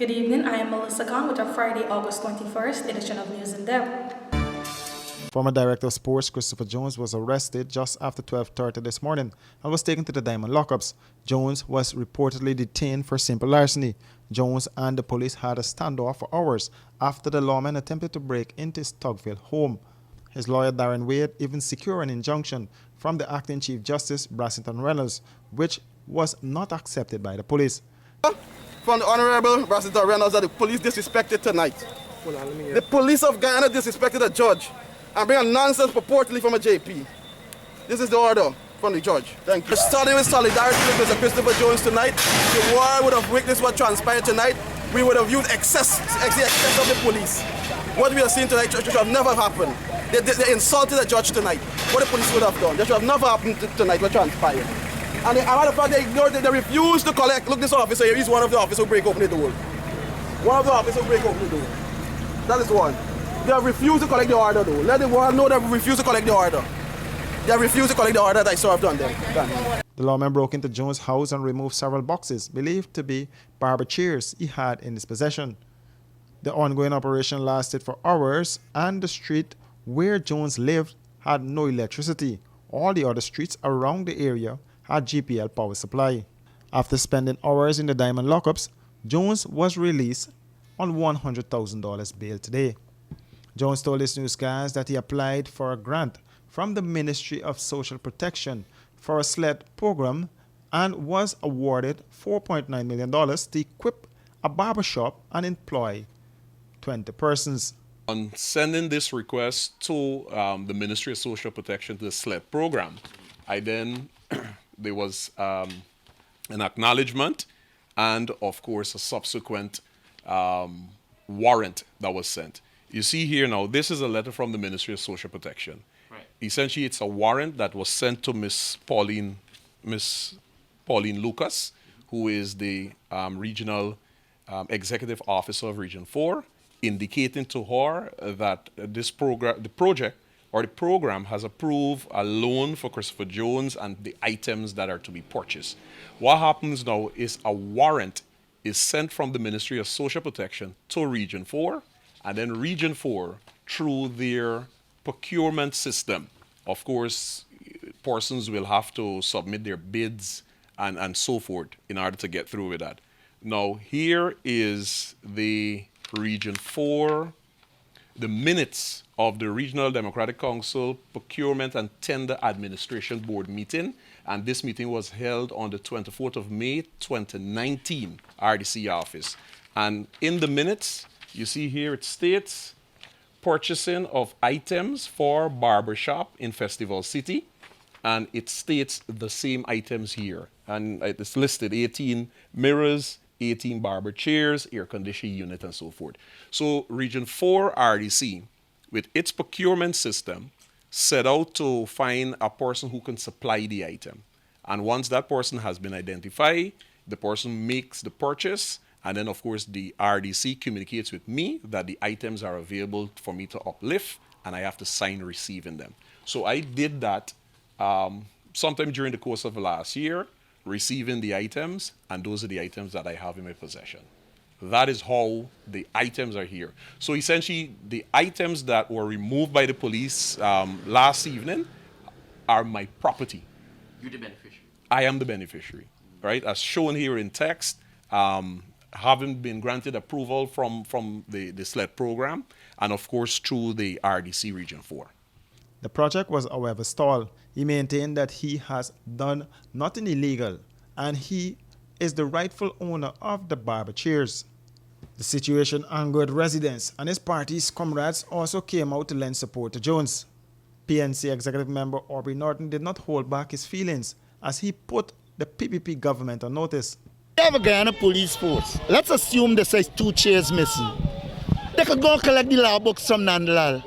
Good evening, I am Melissa Khan with our Friday, August 21st edition of News in Depth. Former Director of Sports Christopher Jones was arrested just after 12:30 this morning and was taken to the Diamond lockups. Jones was reportedly detained for simple larceny. Jones and the police had a standoff for hours after the lawman attempted to break into his Tugville home. His lawyer Darren Wade even secured an injunction from the acting Chief Justice Brassington Reynolds, which was not accepted by the police. From the Honorable Brassington Reynolds that the police disrespected tonight. The police of Guyana disrespected a judge and bring a nonsense purportedly from a JP. This is the order from the judge. Thank you. Starting with solidarity with Mr. Christopher Jones tonight, the world would have witnessed what transpired tonight. We would have used the excess of the police. What we are seeing tonight should have never happened. They insulted a judge tonight. What the police would have done. That should have never happened tonight, what transpired. And as a matter of fact, they ignored it. They refused to collect. Look, this officer here, he's one of the officers who break open the door. One of the officers who break open the door. That is one. They have refused to collect the order though. Let the world know they have refused to collect the order. They have refused to collect the order that I served on them. The lawman broke into Jones' house and removed several boxes believed to be barber chairs he had in his possession. The ongoing operation lasted for hours and the street where Jones lived had no electricity. All the other streets around the area had GPL power supply. After spending hours in the Diamond lockups, Jones was released on $100,000 bail today. Jones told his newscast that he applied for a grant from the Ministry of Social Protection for a SLED program and was awarded $4.9 million to equip a barbershop and employ 20 persons. On sending this request to the Ministry of Social Protection to the SLED program, there was an acknowledgement and, of course, a subsequent warrant that was sent. You see here now, this is a letter from the Ministry of Social Protection. Right. Essentially, it's a warrant that was sent to Miss Pauline Lucas, who is the regional executive officer of Region 4, indicating to her that the program has approved a loan for Christopher Jones and the items that are to be purchased. What happens now is a warrant is sent from the Ministry of Social Protection to Region 4, and then Region 4, through their procurement system, of course, persons will have to submit their bids and so forth in order to get through with that. Now, here is the Region 4, the minutes of the Regional Democratic Council Procurement and Tender Administration Board meeting, and this meeting was held on the 24th of May, 2019, RDC office. And in the minutes, you see here it states purchasing of items for barbershop in Festival City, and it states the same items here. And it's listed 18 mirrors, 18 barber chairs, air conditioning unit, and so forth. So Region 4 RDC, with its procurement system, set out to find a person who can supply the item. And once that person has been identified, the person makes the purchase, and then, of course, the RDC communicates with me that the items are available for me to uplift, and I have to sign receiving them. So I did that sometime during the course of last year, receiving the items, and those are the items that I have in my possession. That is how the items are here. So essentially, the items that were removed by the police last evening are my property. You're the beneficiary. I am the beneficiary, right? As shown here in text, having been granted approval from the SLED program, and of course through the RDC Region 4. The project was, however, stalled. He maintained that he has done nothing illegal and he is the rightful owner of the barber chairs. The situation angered residents, and his party's comrades also came out to lend support to Jones. PNC executive member Aubrey Norton did not hold back his feelings as he put the PPP government on notice. They have a Guyana police force. Let's assume they say 2 chairs missing. They could go and collect the law books from Nandalal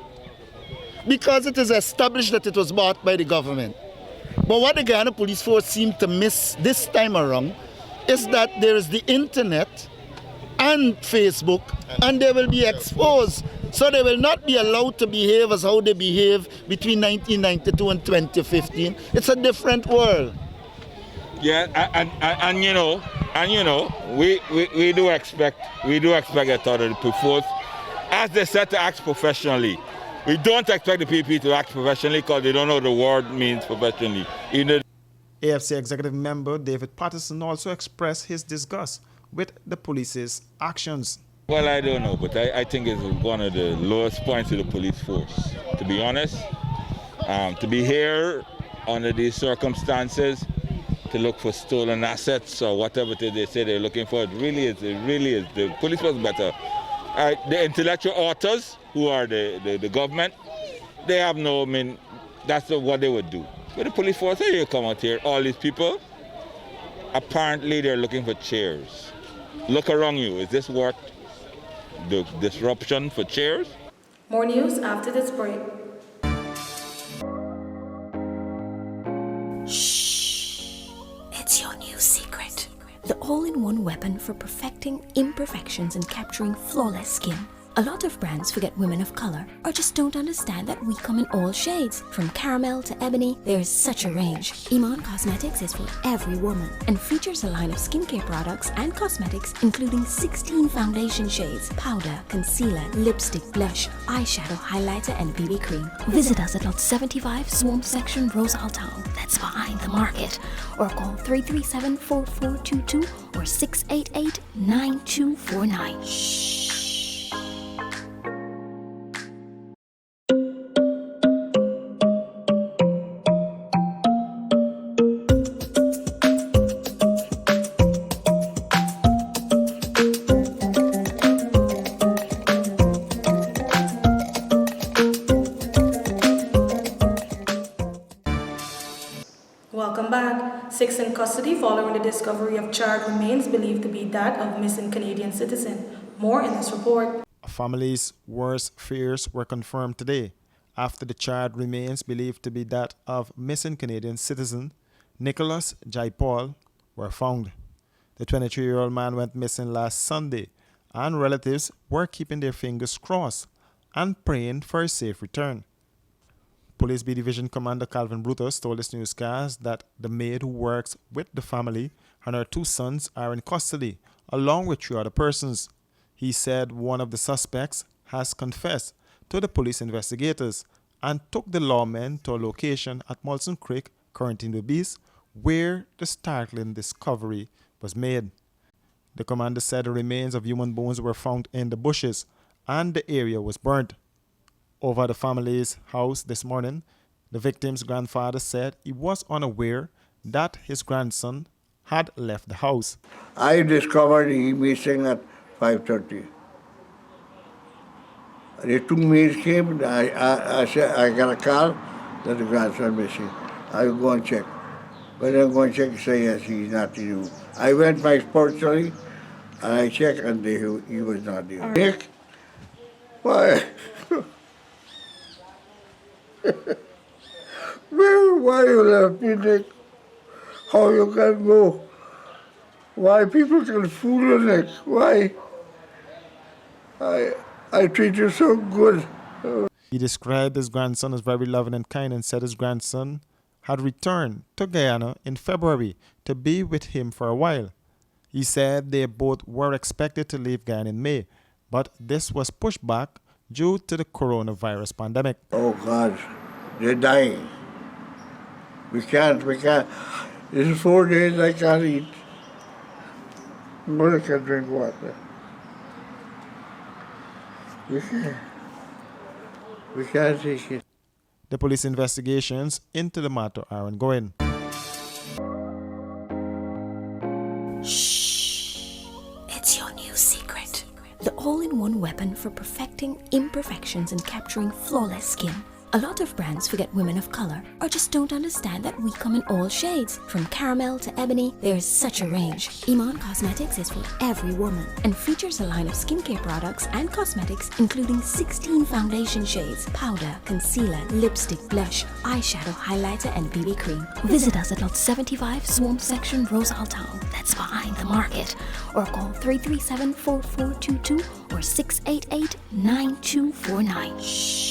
because it is established that it was bought by the government. But what the Guyana police force seemed to miss this time around is that there is the internet and Facebook, and they will be exposed. So they will not be allowed to behave as how they behaved between 1992 and 2015. It's a different world. Yeah, and you know, And we do expect authority to force, as they said, to act professionally. We don't expect the PP to act professionally because they don't know the word means professionally. AFC executive member David Patterson also expressed his disgust with the police's actions. Well, I don't know, but I think it's one of the lowest points of the police force, to be honest. To be here under these circumstances, to look for stolen assets or whatever they say they're looking for, it really is. The police was better. The intellectual authors, who are the government, they have that's what they would do. But the police force, here you come out here, all these people, apparently they're looking for chairs. Look around you, is this worth the disruption for chairs? More news after this break. Shh. It's your new secret. The all-in-one weapon for perfecting imperfections and capturing flawless skin. A lot of brands forget women of color or just don't understand that we come in all shades. From caramel to ebony, there's such a range. Iman Cosmetics is for every woman and features a line of skincare products and cosmetics including 16 foundation shades, powder, concealer, lipstick, blush, eyeshadow, highlighter and BB cream. Visit us at Lot 75 Swamp Section, Rosal Town. That's behind the market. Or call 337-4422 or 688-9249. Shh. Welcome back. 6 in custody following the discovery of charred remains believed to be that of missing Canadian citizen. More in this report. A family's worst fears were confirmed today after the charred remains believed to be that of missing Canadian citizen Nicholas Jaipal were found. The 23-year-old man went missing last Sunday, and relatives were keeping their fingers crossed and praying for a safe return. Police B Division Commander Calvin Brutus told this newscast that the maid who works with the family and her 2 sons are in custody, along with 3 other persons. He said one of the suspects has confessed to the police investigators and took the lawmen to a location at Molson Creek, Corentyne Beast, where the startling discovery was made. The commander said the remains of human bones were found in the bushes and the area was burnt. Over the family's house this morning, the victim's grandfather said he was unaware that his grandson had left the house. I discovered he missing at 5:30. The 2 maids came, I said, I got a call that the grandson missing. I will go and check. When I go and check, he say, yes, he's not in the room. I went my personally, and I checked, and he was not there. Nick, why? Why you left me, Nick? How you can go? Why people can fool you, Nick? Why? I treat you so good. He described his grandson as very loving and kind and said his grandson had returned to Guyana in February to be with him for a while. He said they both were expected to leave Guyana in May, but this was pushed back due to the coronavirus pandemic. Oh God, they're dying. We can't. This is 4 days I can't eat. Mother can drink water. We can't take it. The police investigations into the matter are ongoing. Shh. It's your new secret. The all-in-one weapon for perfecting imperfections and capturing flawless skin. A lot of brands forget women of color or just don't understand that we come in all shades. From caramel to ebony, there's such a range. Iman Cosmetics is for every woman and features a line of skincare products and cosmetics including 16 foundation shades, powder, concealer, lipstick, blush, eyeshadow, highlighter and BB cream. Visit us at Lot 75 Swamp Section, Rosal Town. That's behind the market. Or call 337-4422 or 688-9249. Shh.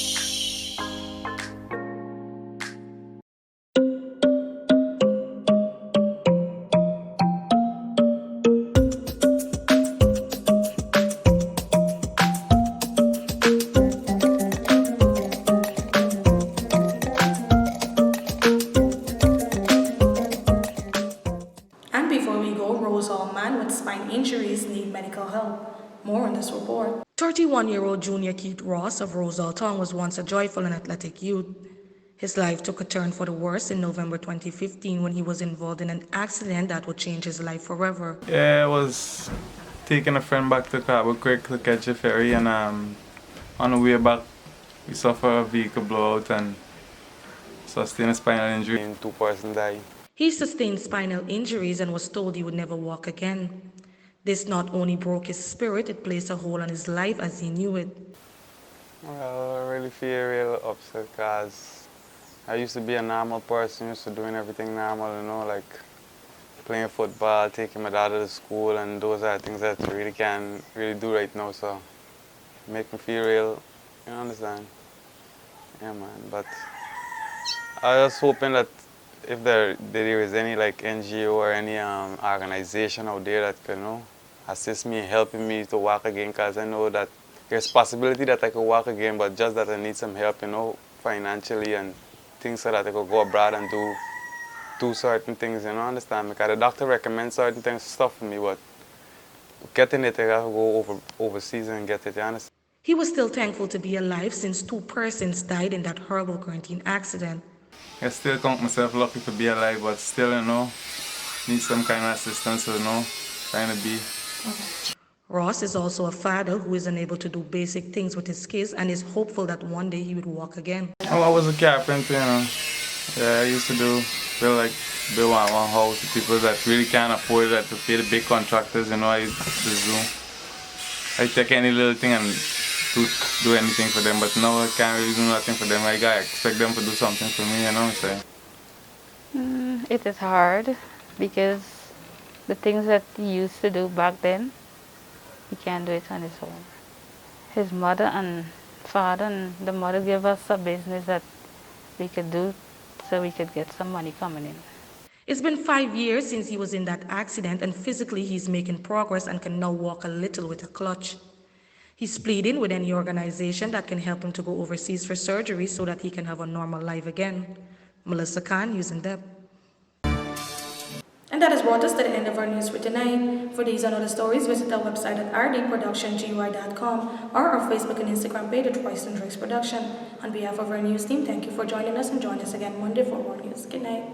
21-year-old Junior Keith Ross of Rosal Town was once a joyful and athletic youth. His life took a turn for the worse in November 2015 when he was involved in an accident that would change his life forever. Yeah, I was taking a friend back to Cabo Creek to catch a ferry, and on the way back we suffered a vehicle blowout and sustained a spinal injury and 2 persons died. He sustained spinal injuries and was told he would never walk again. This not only broke his spirit, it placed a hole on his life as he knew it. Well, I really feel real upset because I used to be a normal person, used to doing everything normal, you know, like playing football, taking my daughter to school, and those are things that you really can't really do right now, so it make me feel real, you understand? Yeah, man, but I was hoping that if there is any like NGO or any organization out there that can, you know, assist me, helping me to walk again, because I know that there's possibility that I could walk again, but just that I need some help, you know, financially and things so that I could go abroad and do certain things, you know, understand? Because the doctor recommends certain things, stuff for me, but getting it, I have to go overseas and get it, you understand? He was still thankful to be alive since 2 persons died in that horrible quarantine accident. I still count myself lucky to be alive, but still, you know, need some kind of assistance, you know, trying to be. Ross is also a father who is unable to do basic things with his kids and is hopeful that one day he would walk again. Oh, I was a carpenter, you know. Yeah, I used to build one house to people that really can't afford that, to pay the big contractors, you know. I take any little thing and do anything for them, but now I can't really do nothing for them. I gotta expect them to do something for me, you know what I'm saying? It is hard because the things that he used to do back then, he can't do it on his own. His mother and father and the mother gave us a business that we could do so we could get some money coming in. It's been 5 years since he was in that accident, and physically he's making progress and can now walk a little with a clutch. He's pleading with any organization that can help him to go overseas for surgery so that he can have a normal life again. Melissa Khan, News in Depth. And that has brought us to the end of our news for tonight. For these and other stories, visit our website at rdproductiongui.com or our Facebook and Instagram page at Royston Drakes Production. On behalf of our news team, thank you for joining us, and join us again Monday for more news. Good night.